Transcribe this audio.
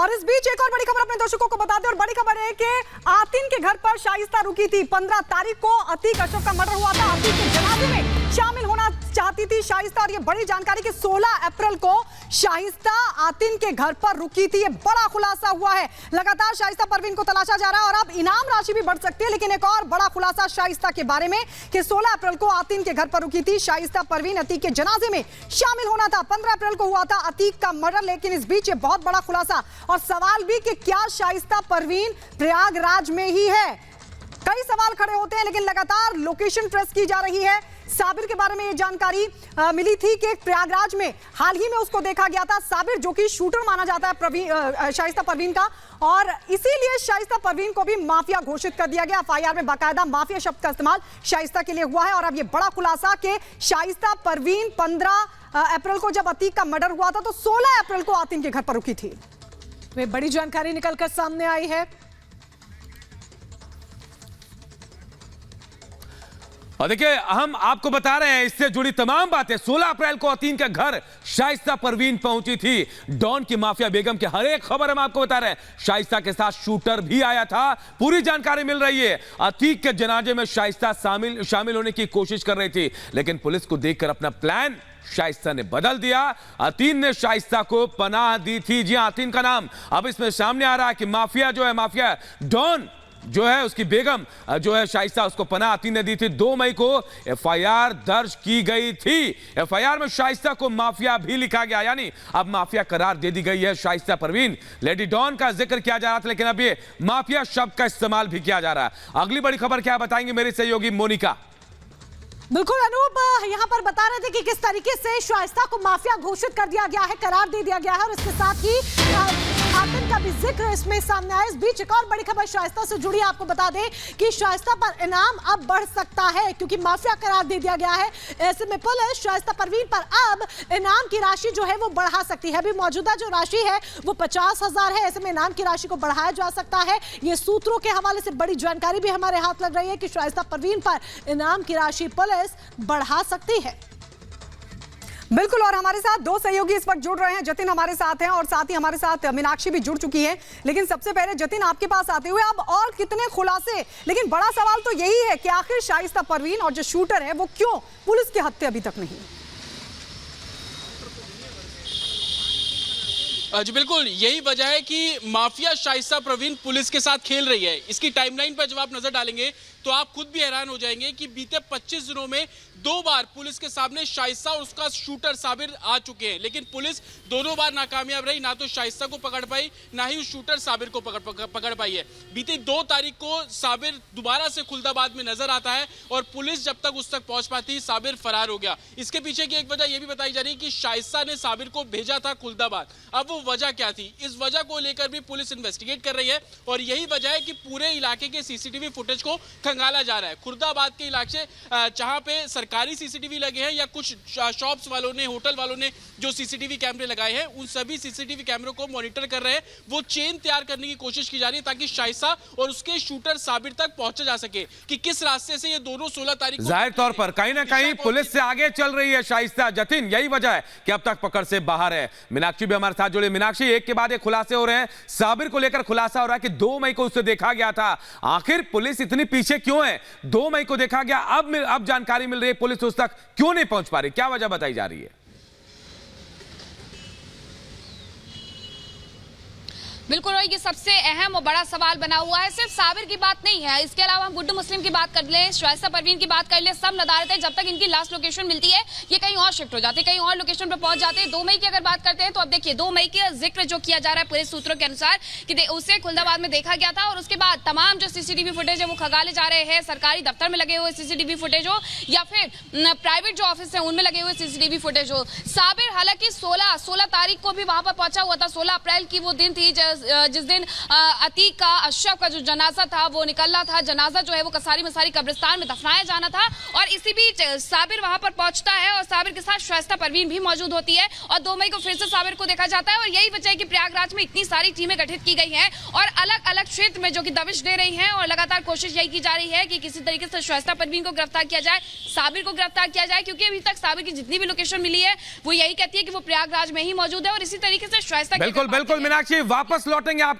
और इस बीच एक और बड़ी खबर अपने दर्शकों को बता दें, और बड़ी खबर है कि आतिन के घर पर शाइस्ता रुकी थी। 15 तारीख को अतीक अशरफ का मर्डर हुआ था। अतीक के जनाजे में शामिल होना चाहती थी शाइस्ता, और ये बड़ी जानकारी कि 16 अप्रैल को शाइस्ता आतिन के घर पर रुकी थी। ये बड़ा खुलासा हुआ है। लगातार शाइस्ता परवीन को तलाशा जा रहा है और अब इनाम राशि भी बढ़ सकती है। लेकिन एक और बड़ा खुलासा शाइस्ता के बारे में कि 16 अप्रैल को आतिन के घर पर रुकी थी शाइस्ता परवीन। अतीक के जनाजे में शामिल होना था। 15 अप्रैल को हुआ था अतीक का मर्डर। लेकिन इस बीच ये बहुत बड़ा खुलासा और सवाल भी कि क्या शाइस्ता परवीन प्रयागराज में ही है। कई सवाल खड़े होते हैं, लेकिन लगातार लोकेशन ट्रेस की जा रही है। साबिर के बारे में ये जानकारी मिली थी कि प्रयागराज में हाल ही में उसको देखा गया था। साबिर जो कि शूटर माना जाता है शाइस्ता परवीन का, और इसीलिए शाइस्ता परवीन को भी माफिया घोषित कर दिया गया। एफआईआर में बाकायदा माफिया शब्द का इस्तेमाल शाइस्ता के लिए हुआ है। और अब ये बड़ा खुलासा कि शाइस्ता परवीन 15 अप्रैल को जब अतीक का मर्डर हुआ था तो 16 अप्रैल को आतिन के घर पर रुकी थी। वे बड़ी जानकारी निकलकर सामने आई है। और देखिए, हम आपको बता रहे हैं इससे जुड़ी तमाम बातें। 16 अप्रैल को अतीन का घर शाइस्ता परवीन पहुंची थी। डॉन की माफिया बेगम की हर एक खबर हम आपको बता रहे हैं। शाइस्ता के साथ शूटर भी आया था, पूरी जानकारी मिल रही है। अतीक के जनाजे में शाइस्ता शामिल होने की कोशिश कर रही थी, लेकिन पुलिस को देखकर अपना प्लान शाइस्ता ने बदल दिया। अतीन ने शाइस्ता को पनाह दी थी। जी हां, अतीन का नाम अब इसमें सामने आ रहा है कि माफिया जो है, माफिया डॉन जो है, उसकी बेगम जो है शाइस्ता, उसको पनाह अतीन ने दी थी। 2 मई को एफआईआर दर्ज की गई थी। एफआईआर में शाइस्ता को माफिया भी लिखा गया, यानी अब माफिया करार दे दी गई है शाइस्ता परवीन। लेडी डॉन का जिक्र किया जा रहा था, लेकिन अब ये माफिया शब्द का इस्तेमाल भी किया जा रहा है। अगली बड़ी खबर क्या बताएंगे मेरी सहयोगी मोनिका। बिल्कुल अनूप, यहाँ पर बता रहे थे कि किस तरीके से शाइस्ता को माफिया घोषित कर दिया गया है, करार दे दिया गया है, और इसके साथ ही आतिन का भी जिक्र इसमें सामने आया। इस बीच एक और बड़ी खबर शाइस्ता से जुड़ी, आपको बता दें कि शाइस्ता पर इनाम अब बढ़ सकता है क्योंकि माफिया करार दे दिया गया है। ऐसे में पुलिस शाइस्ता परवीन पर अब इनाम की राशि जो है वो बढ़ा सकती है। अभी मौजूदा जो राशि है वो 50,000 है। ऐसे में इनाम की राशि को बढ़ाया जा सकता है। ये सूत्रों के हवाले से बड़ी जानकारी भी हमारे हाथ लग रही है कि शाइस्ता परवीन पर इनाम की राशि पुलिस बढ़ा सकती है। बिल्कुल, और हमारे साथ 2 सहयोगी इस वक्त जुड़ रहे हैं। जतिन हमारे साथ हैं और साथ ही हमारे साथ मीनाक्षी भी जुड़ चुकी है। लेकिन सबसे पहले जतिन, आपके पास आते हुए अब और कितने खुलासे, लेकिन बड़ा सवाल तो यही है कि आखिर शाइस्ता परवीन और जो शूटर है वो क्यों पुलिस के हत्थे अभी तक नहीं? जी बिल्कुल, यही वजह है कि माफिया शाइस्ता परवीन पुलिस के साथ खेल रही है। इसकी टाइमलाइन पर जब आप नजर डालेंगे तो आप खुद भी हैरान हो जाएंगे कि बीते 25 दिनों में 2 बार पुलिस के सामने शाइस्ता और उसका शूटर साबिर आ चुके हैं, लेकिन पुलिस दोनों बार नाकामयाब रही। ना तो शाइस्ता को पकड़ पाई, ना ही उस शूटर साबिर को पकड़ पाई है। बीती 2 तारीख को साबिर दोबारा से खुलदाबाद में नजर आता है और पुलिस जब तक उस तक पहुंच पाती, साबिर फरार हो गया। इसके पीछे की एक वजह यह भी बताई जा रही है कि शाइस्ता ने साबिर को भेजा था खुलदाबाद। अब वो वजह क्या थी, इस वजह को लेकर भी पुलिस इन्वेस्टिगेट कर रही है, और यही वजह है कि पूरे इलाके के सीसीटीवी फुटेज को खंगाला जा रहा है। खुर्दाबाद के इलाके जहां पे सरकारी सीसीटीवी लगे हैं या कुछ शॉप्स वालों ने, होटल वालों ने जो सीसीटीवी कैमरे लगाए हैं, उन सभी सीसीटीवी कैमरों को मॉनिटर कर रहे हैं। वो चेन तैयार करने की कोशिश की जा रही है ताकि शाइस्ता और उसके शूटर साबिर तक पहुंचा जा सके कि किस रास्ते से ये दोनों 16 तारीख को जाहिर तौर पर कहीं ना कहीं पुलिस से आगे चल रही है शाइस्ता। जतिन, यही वजह है कि अब तक पकड़ से बाहर है। मीनाक्षी भी हमारे साथ जुड़े। मीनाक्षी, एक के बाद एक खुलासे हो रहे हैं। साबिर को लेकर खुलासा हो रहा है कि 2 मई को उसे देखा गया था। आखिर पुलिस इतनी पीछे क्यों है? 2 मई को देखा गया, अब जानकारी मिल रही है पुलिस उस तक क्यों नहीं पहुंच पा रही, क्या वजह बताई जा रही है? बिल्कुल, और ये सबसे अहम और बड़ा सवाल बना हुआ है। सिर्फ साबिर की बात नहीं है, इसके अलावा हम गुड्डू मुस्लिम की बात कर लें, शाइस्ता परवीन की बात कर लें, सब नदारत है। जब तक इनकी लास्ट लोकेशन मिलती है ये कहीं और शिफ्ट हो जाते हैं, कहीं और लोकेशन पर पहुंच जाते हैं। 2 मई की अगर बात करते हैं तो अब देखिए 2 मई का जिक्र जो किया जा रहा है पुलिस सूत्रों के अनुसार कि उसे खुलदाबाद में देखा गया था, और उसके बाद तमाम जो सीसीटीवी फुटेज है वो खंगाले जा रहे हैं। सरकारी दफ्तर में लगे हुए सीसीटीवी फुटेज हो या फिर प्राइवेट जो ऑफिस है उनमें लगे हुए सीसीटीवी फुटेज हो। साबिर हालांकि 16 तारीख को भी वहां पर पहुंचा हुआ था। 16 अप्रैल की वो दिन थी जिस दिन अतीक का, अशरफ का जो जनाजा था वो निकलना था। जनाजा जो है वो कसारी मसारी कब्रिस्तान में दफनाया जाना था, और इसी बीच साबिर वहां पर पहुंचता है और साबिर के साथ शाइस्ता परवीन भी मौजूद होती है, और 2 मई को फिर से साबिर को देखा जाता है। और यही वजह है कि प्रयागराज में इतनी सारी टीमें गठित की गई हैं और अलग अलग क्षेत्र में जो कि दबिश दे रही हैं, और लगातार कोशिश यही की जा रही है कि किसी तरीके से शाइस्ता परवीन को गिरफ्तार किया जाए, साबिर को गिरफ्तार किया जाए, क्योंकि अभी तक साबिर की जितनी भी लोकेशन मिली है वो यही कहती है कि वो प्रयागराज में ही मौजूद है, और इसी तरीके से शाइस्ता। बिल्कुल बिल्कुल मीनाक्षी, वापस लौटेंगे आप